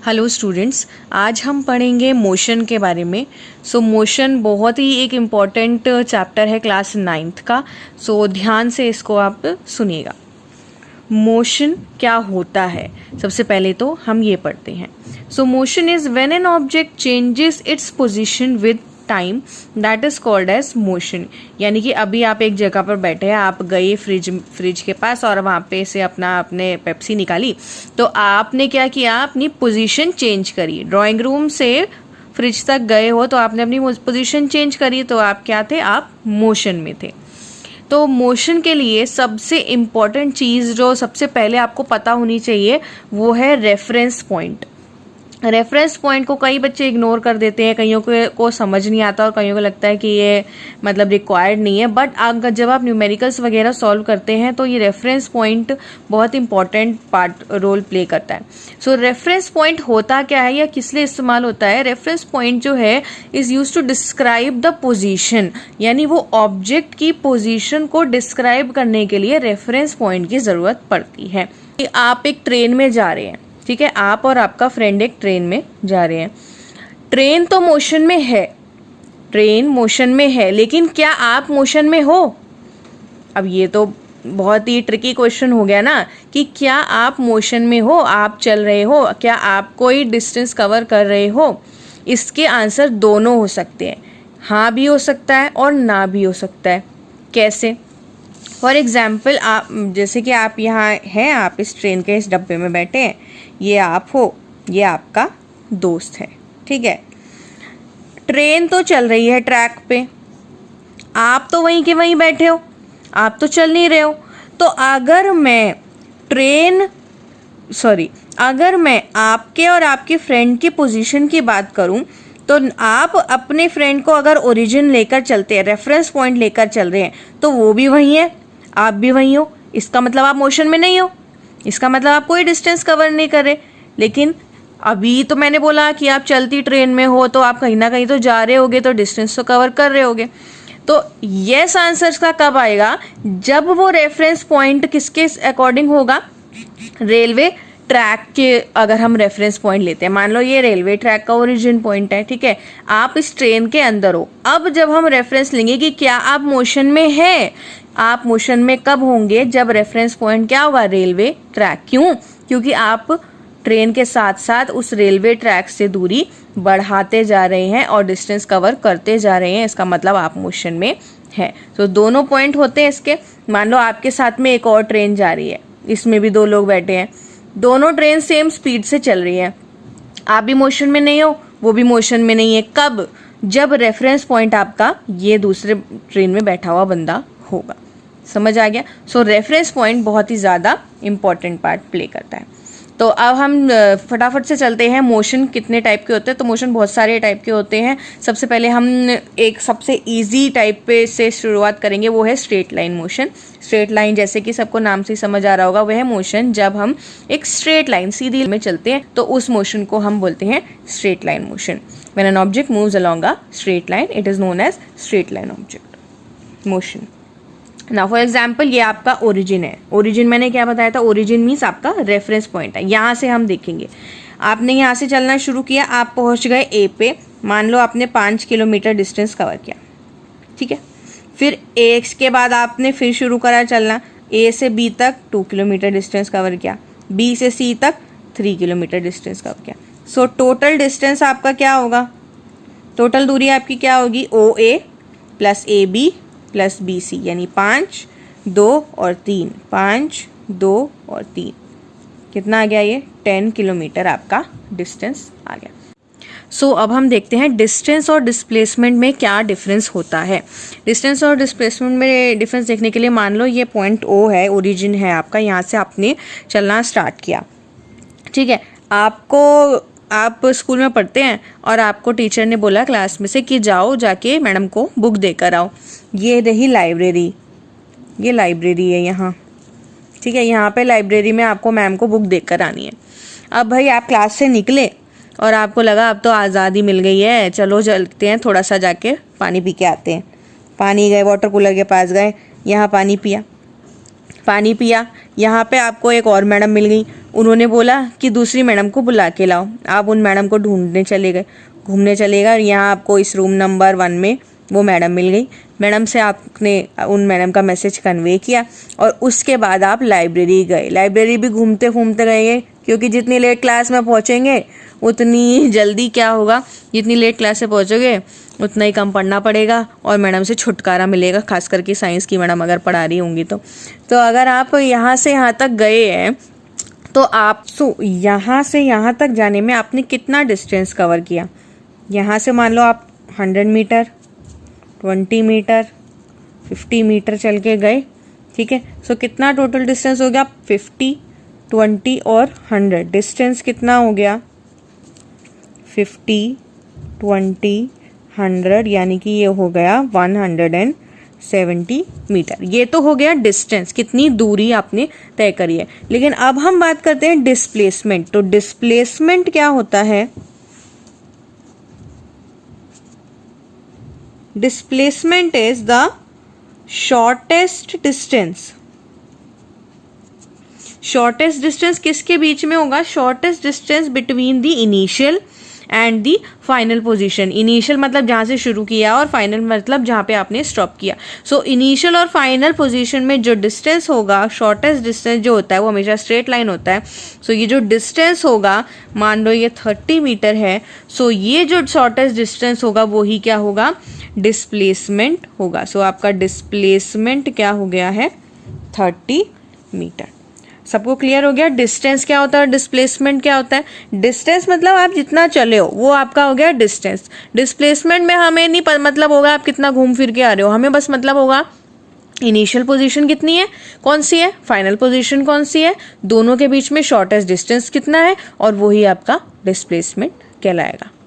Hello students, आज हम पढ़ेंगे मोशन के बारे में। मोशन बहुत ही एक इम्पॉर्टेंट चैप्टर है क्लास 9th का। ध्यान से इसको आप सुनिएगा। मोशन क्या होता है, सबसे पहले तो हम ये पढ़ते हैं। Motion is when an object changes its position with time, that is called as motion. यानी कि अभी आप एक जगह पर बैठे हैं, आप गए फ्रिज के पास और वहाँ पे से आपने पेप्सी निकाली, तो आपने क्या किया, अपनी पोजीशन चेंज करी। ड्राइंग रूम से फ्रिज तक गए हो तो आपने अपनी पोजीशन चेंज करी, तो आप क्या थे, आप मोशन में थे। तो मोशन के लिए सबसे इम्पॉर्टेंट चीज़ जो सबसे पहले आपको पता होनी चाहिए वो है रेफरेंस पॉइंट। रेफरेंस पॉइंट को कई बच्चे इग्नोर कर देते हैं, कईयों को समझ नहीं आता और कईयों को लगता है कि ये मतलब रिक्वायर्ड नहीं है। बट जब आप न्यूमेरिकल्स वगैरह सॉल्व करते हैं तो ये रेफरेंस पॉइंट बहुत इंपॉर्टेंट रोल प्ले करता है। रेफरेंस पॉइंट होता क्या है या किस लिए इस्तेमाल होता है? रेफरेंस पॉइंट जो है is used to describe the position, यानी वो ऑब्जेक्ट की पोजीशन को डिस्क्राइब करने के लिए रेफरेंस पॉइंट की जरूरत पड़ती है। आप एक ट्रेन में जा रहे हैं, ठीक है, आप और आपका फ्रेंड एक ट्रेन में जा रहे हैं। ट्रेन तो मोशन में है, ट्रेन मोशन में है, लेकिन क्या आप मोशन में हो? अब ये तो बहुत ही ट्रिकी क्वेश्चन हो गया ना कि क्या आप मोशन में हो, आप चल रहे हो, क्या आप कोई डिस्टेंस कवर कर रहे हो? इसके आंसर दोनों हो सकते हैं, हाँ भी हो सकता है और ना भी हो सकता है। कैसे? फॉर एग्जाम्पल, आप जैसे कि आप यहाँ हैं, आप इस ट्रेन के इस डब्बे में बैठे हैं, ये आप हो, ये आपका दोस्त है, ठीक है। ट्रेन तो चल रही है ट्रैक पे, आप तो वहीं के वहीं बैठे हो, आप तो चल नहीं रहे हो। तो अगर मैं आपके और आपके फ्रेंड की पोजीशन की बात करूं, तो आप अपने फ्रेंड को अगर ओरिजिन लेकर चलते हैं, रेफरेंस पॉइंट लेकर चल रहे हैं, तो वो भी वहीं है, आप भी वहीं हो। इसका मतलब आप मोशन में नहीं हो, इसका मतलब आप कोई डिस्टेंस कवर नहीं कर रहे। लेकिन अभी तो मैंने बोला कि आप चलती ट्रेन में हो, तो आप कहीं ना कहीं तो जा रहे होगे, तो डिस्टेंस तो कवर कर रहे होगे। तो यस आंसर का कब आएगा? जब वो रेफरेंस पॉइंट किसके अकॉर्डिंग होगा? रेलवे ट्रैक के अगर हम रेफरेंस पॉइंट लेते हैं, मान लो ये रेलवे ट्रैक का ओरिजिन पॉइंट है, ठीक है, आप इस ट्रेन के अंदर हो। अब जब हम रेफरेंस लेंगे कि क्या आप मोशन में हैं, आप मोशन में कब होंगे? जब रेफरेंस पॉइंट क्या होगा? Railway track. क्यों? क्योंकि आप ट्रेन के साथ साथ उस रेलवे ट्रैक से दूरी बढ़ाते जा रहे हैं और डिस्टेंस कवर करते जा रहे हैं, इसका मतलब आप मोशन में हैं। तो दोनों पॉइंट होते हैं इसके। मान लो आपके साथ में एक और ट्रेन जा रही है, इसमें भी दो लोग बैठे हैं, दोनों ट्रेन सेम स्पीड से चल रही है, आप भी मोशन में नहीं हो, वो भी मोशन में नहीं है। कब? जब रेफरेंस पॉइंट आपका ये दूसरे ट्रेन में बैठा हुआ बंदा होगा। समझ आ गया? रेफरेंस पॉइंट बहुत ही ज़्यादा इंपॉर्टेंट पार्ट प्ले करता है। तो अब हम फटाफट से चलते हैं, मोशन कितने टाइप के होते हैं। तो मोशन बहुत सारे टाइप के होते हैं। सबसे पहले हम एक सबसे इजी टाइप पे से शुरुआत करेंगे, वो है straight line motion. Straight line, जैसे कि सबको नाम से समझ आ रहा होगा, वह मोशन जब हम एक स्ट्रेट लाइन सीधी में चलते हैं, तो उस मोशन को हम बोलते हैं straight line motion. When an object moves along a straight line, it is known as straight line object motion. ना फॉर एग्जाम्पल, ये आपका ओरिजिन है। ओरिजिन मैंने क्या बताया था? ओरिजिन मीन्स आपका रेफरेंस पॉइंट है। यहाँ से हम देखेंगे, आपने यहाँ से चलना शुरू किया, आप पहुँच गए ए पे। मान लो आपने 5 किलोमीटर डिस्टेंस कवर किया, ठीक है। फिर ए के बाद आपने फिर शुरू करा चलना, ए से बी तक 2 किलोमीटर डिस्टेंस कवर किया, बी से सी तक 3 किलोमीटर डिस्टेंस कवर किया। टोटल डिस्टेंस आपका क्या होगा? टोटल दूरी आपकी क्या होगी? O A plus A B plus B C, यानी 5, 2 और 3, 5, 2 और 3, कितना आ गया? ये 10 किलोमीटर आपका डिस्टेंस आ गया। अब हम देखते हैं डिस्टेंस और डिस्प्लेसमेंट में क्या डिफरेंस होता है। डिस्टेंस और डिस्प्लेसमेंट में डिफरेंस देखने के लिए, मान लो ये पॉइंट ओ है, ओरिजिन है आपका, यहाँ से आपने चलना स्टार्ट किया, ठीक है। आप स्कूल में पढ़ते हैं और आपको टीचर ने बोला क्लास में से कि जाओ जाके मैडम को बुक देकर आओ। ये रही लाइब्रेरी, ये लाइब्रेरी है यहाँ, ठीक है। यहाँ पे लाइब्रेरी में आपको मैम को बुक देकर आनी है। अब भाई आप क्लास से निकले और आपको लगा अब तो आज़ादी मिल गई है, चलो चलते हैं थोड़ा सा जाके पानी पी के आते हैं। पानी गए, वाटर कूलर के पास गए, यहाँ पानी पिया, यहाँ पे आपको एक और मैडम मिल गई, उन्होंने बोला कि दूसरी मैडम को बुला के लाओ। आप उन मैडम को ढूंढने चले गए, घूमने चले गए, और यहाँ आपको इस रूम नंबर 1 में वो मैडम मिल गई। मैडम से आपने उन मैडम का मैसेज कन्वे किया और उसके बाद आप लाइब्रेरी गए। लाइब्रेरी भी घूमते घूमते गए, क्योंकि जितनी लेट क्लास में पहुँचेंगे उतनी जल्दी क्या होगा, जितनी लेट क्लास से पहुँचोगे उतना ही कम पढ़ना पड़ेगा और मैडम से छुटकारा मिलेगा, खास करके साइंस की मैडम अगर पढ़ा रही होंगी तो अगर आप यहाँ से यहाँ तक गए हैं तो आप यहाँ से यहाँ तक जाने में आपने कितना डिस्टेंस कवर किया। यहाँ से मान लो आप 100 मीटर, 20 मीटर, 50 मीटर चल के गए, ठीक है। सो कितना टोटल डिस्टेंस हो गया? 50, 20 और 100। डिस्टेंस कितना हो गया? 50, 20, 100, यानी कि ये हो गया 170 मीटर। ये तो हो गया डिस्टेंस, कितनी दूरी आपने तय करी है। लेकिन अब हम बात करते हैं डिस्प्लेसमेंट। तो डिस्प्लेसमेंट क्या होता है? Displacement is the shortest distance. Shortest distance किसके बीच में होगा? Shortest distance between the initial and the final position. Initial मतलब जहाँ से शुरू किया और फाइनल मतलब जहाँ पे आपने स्टॉप किया। सो इनिशियल और फाइनल पोजीशन में जो डिस्टेंस होगा, शॉर्टेस्ट डिस्टेंस जो होता है वो हमेशा स्ट्रेट लाइन होता है। सो ये जो डिस्टेंस होगा, मान लो ये 30 मीटर है, सो ये जो शॉर्टेस्ट डिस्टेंस होगा वो ही क्या होगा? डिस्प्लेसमेंट होगा। सो आपका डिस्प्लेसमेंट क्या हो गया है? 30 मीटर। सबको क्लियर हो गया? डिस्टेंस क्या होता है, डिस्प्लेसमेंट क्या होता है? डिस्टेंस मतलब आप जितना चले हो वो आपका हो गया डिस्टेंस। डिस्प्लेसमेंट में हमें नहीं मतलब होगा आप कितना घूम फिर के आ रहे हो, हमें बस मतलब होगा इनिशियल पोजीशन कितनी है, कौन सी है, फाइनल पोजीशन कौन सी है, दोनों के बीच में शॉर्टेस्ट डिस्टेंस कितना है, और वही आपका डिस्प्लेसमेंट कहलाएगा।